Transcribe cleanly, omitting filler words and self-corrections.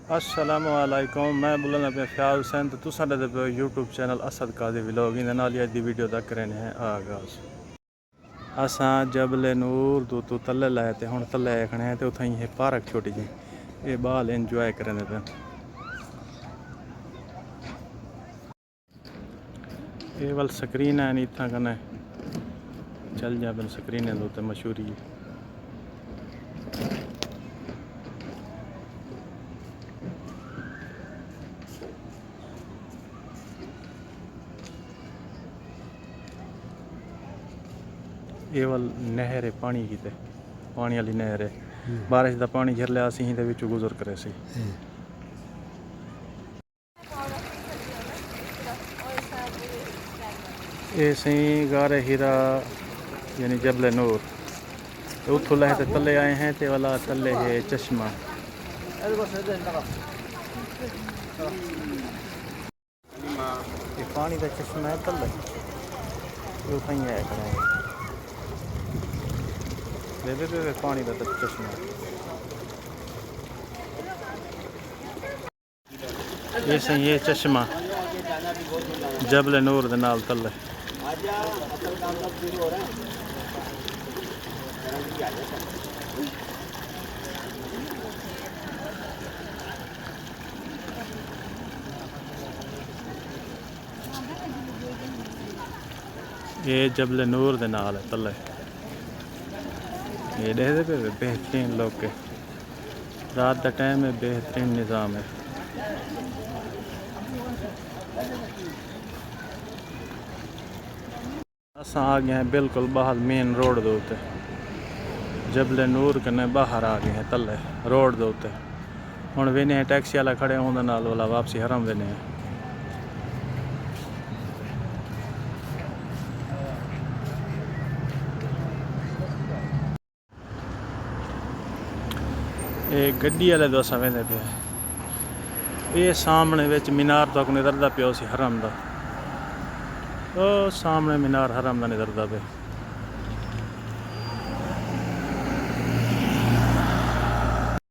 अस्सलामु अलैकुम। मैं बोलना पे फ़याज़ हुसैन। तो तुसा दे पे यूट्यूब चैनल असद कादी व्लॉग इन नाल अज दी वीडियो तक करने हैं आगाज़। असां जबले नूर तो तले लाए थे हुण तले खड़े हैं तो उथाई है पार्क छोटी जी ये बाल इंजॉय करने पे ये वाल स्क्रीन है नी इतना कने चल जा बन स्क्रीन है तो मशहूरी है। ये वाल नहर है पानी की ते पानी वाली नहर है बारिश का पानी झर लिया असी दे विचों गुजर करे सी। ये सही गारे हीरा यानी जबले नूर तो उथों लहे तले आए हैं ते वाला तले है चश्मा। ये पानी का चश्मा है तले उथाई है दे पानी का चश्मा। ये सही ये चश्मा जबले नूर दे नाल तले ये जबले नूर दे नाल है तले ये देखते पे बेहतरीन लोग के रात का टाइम है बेहतरीन निज़ाम है। असां आ गए हैं बिल्कुल बाहर मेन रोड दे उत्ते जबले नूर कन्ने बाहर आ गए हैं तले रोड दे उत्ते हुण वेने टैक्सी वाला खड़े उहदे नाल वाला वापसी हरम वेने हैं। ये गड्डी वाले तो असां वेंदे पे ये सामने विच मीनार तक निकलदा पिया सी हरम दा ओ सामने मीनार हरम दा निकलदा पे।